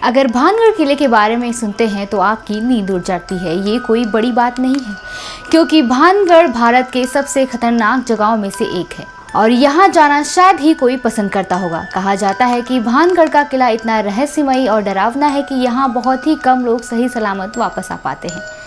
अगर भानगढ़ किले के बारे में सुनते हैं तो आपकी नींद उड़ जाती है। ये कोई बड़ी बात नहीं है, क्योंकि भानगढ़ भारत के सबसे खतरनाक जगहों में से एक है और यहाँ जाना शायद ही कोई पसंद करता होगा। कहा जाता है कि भानगढ़ का किला इतना रहस्यमयी और डरावना है कि यहाँ बहुत ही कम लोग सही सलामत वापस आ पाते हैं।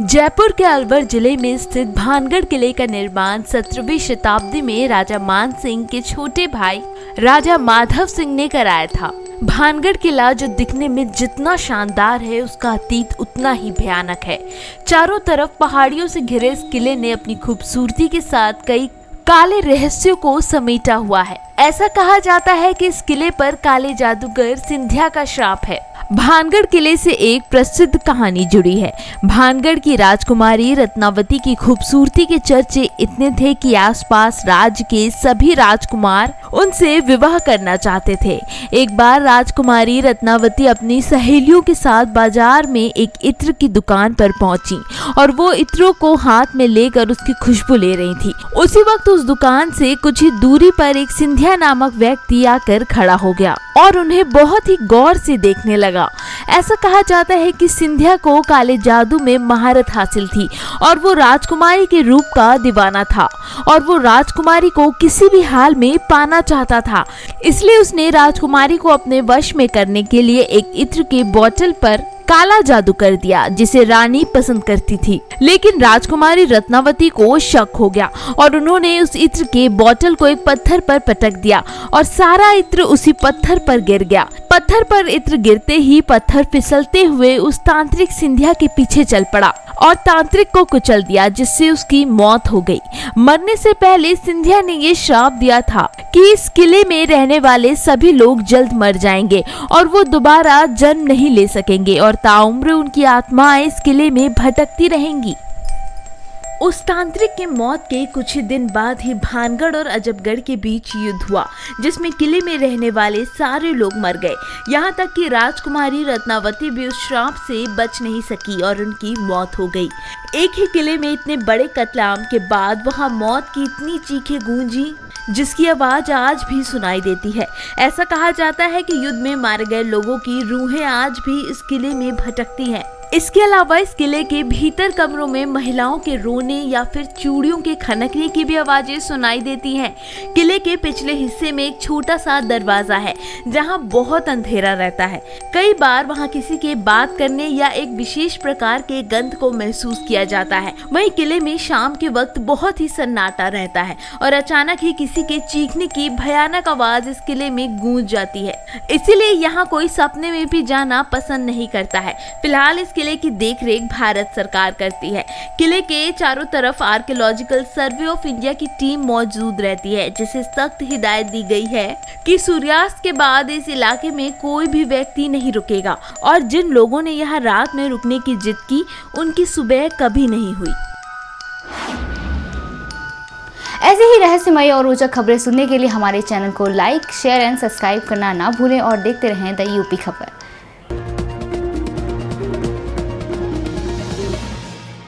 जयपुर के अलवर जिले में स्थित भानगढ़ किले का निर्माण 17वीं शताब्दी में राजा मान सिंह के छोटे भाई राजा माधव सिंह ने कराया था। भानगढ़ किला जो दिखने में जितना शानदार है, उसका अतीत उतना ही भयानक है। चारों तरफ पहाड़ियों से घिरे इस किले ने अपनी खूबसूरती के साथ कई काले रहस्यों को समेटा हुआ है। ऐसा कहा जाता है कि इस किले पर काले जादूगर सिंधिया का श्राप है। भानगढ़ किले से एक प्रसिद्ध कहानी जुड़ी है। भानगढ़ की राजकुमारी रत्नावती की खूबसूरती के चर्चे इतने थे कि आसपास राज्य के सभी राजकुमार उनसे विवाह करना चाहते थे। एक बार राजकुमारी रत्नावती अपनी सहेलियों के साथ बाजार में एक इत्र की दुकान पर पहुंची और वो इत्रों को हाथ में लेकर उसकी खुशबू ले रही थी। उसी वक्त उस दुकान से कुछ ही दूरी पर एक सिंधिया नामक व्यक्ति आकर खड़ा हो गया और उन्हें बहुत ही गौर से देखने लगा। ऐसा कहा जाता है कि सिंधिया को काले जादू में महारत हासिल थी और वो राजकुमारी के रूप का दीवाना था और वो राजकुमारी को किसी भी हाल में पाना चाहता था। इसलिए उसने राजकुमारी को अपने वश में करने के लिए एक इत्र के बोतल पर काला जादू कर दिया, जिसे रानी पसंद करती थी। लेकिन राजकुमारी रत्नावती को शक हो गया और उन्होंने उस इत्र के बोतल को एक पत्थर पर पटक दिया और सारा इत्र उसी पत्थर पर गिर गया। पत्थर पर इत्र गिरते ही पत्थर फिसलते हुए उस तांत्रिक सिंधिया के पीछे चल पड़ा और तांत्रिक को कुचल दिया, जिससे उसकी मौत हो गई। मरने से पहले सिंधिया ने ये श्राप दिया था कि इस किले में रहने वाले सभी लोग जल्द मर जाएंगे और वो दोबारा जन्म नहीं ले सकेंगे और ताउम्र उनकी आत्माएं इस किले में भटकती रहेंगी। उस तांत्रिक के मौत के कुछ ही दिन बाद ही भानगढ़ और अजबगढ़ के बीच युद्ध हुआ, जिसमें किले में रहने वाले सारे लोग मर गए। यहाँ तक कि राजकुमारी रत्नावती भी उस श्राप से बच नहीं सकी और उनकी मौत हो गई। एक ही किले में इतने बड़े कत्लेआम के बाद वहाँ मौत की इतनी चीखें गूंजी जिसकी आवाज आज भी सुनाई देती है। ऐसा कहा जाता है कि युद्ध में मारे गए लोगों की रूहें आज भी इस किले में भटकती हैं। इसके अलावा इस किले के भीतर कमरों में महिलाओं के रोने या फिर चूड़ियों के खनकने की भी आवाजें सुनाई देती हैं। किले के पिछले हिस्से में एक छोटा सा दरवाजा है जहां बहुत अंधेरा रहता है। कई बार वहां किसी के बात करने या एक विशेष प्रकार के गंध को महसूस किया जाता है। वहीं किले में शाम के वक्त बहुत ही सन्नाटा रहता है और अचानक ही किसी के चीखने की भयानक आवाज इस किले में गूंज जाती है। इसीलिए यहाँ कोई सपने में भी जाना पसंद नहीं करता है। फिलहाल इस किले की देखरेख भारत सरकार करती है। किले के चारों तरफ आर्कियोलॉजिकल सर्वे ऑफ इंडिया की टीम मौजूद रहती है, जिसे सख्त हिदायत दी गई है कि सूर्यास्त के बाद इस इलाके में कोई भी व्यक्ति नहीं रुकेगा और जिन लोगों ने यहाँ रात में रुकने की जिद की, उनकी सुबह कभी नहीं हुई। ऐसे ही रहस्यमय और रोचक खबरें सुनने के लिए हमारे चैनल को लाइक, शेयर एंड सब्सक्राइब करना ना भूलें और देखते रहें द यूपी खबर।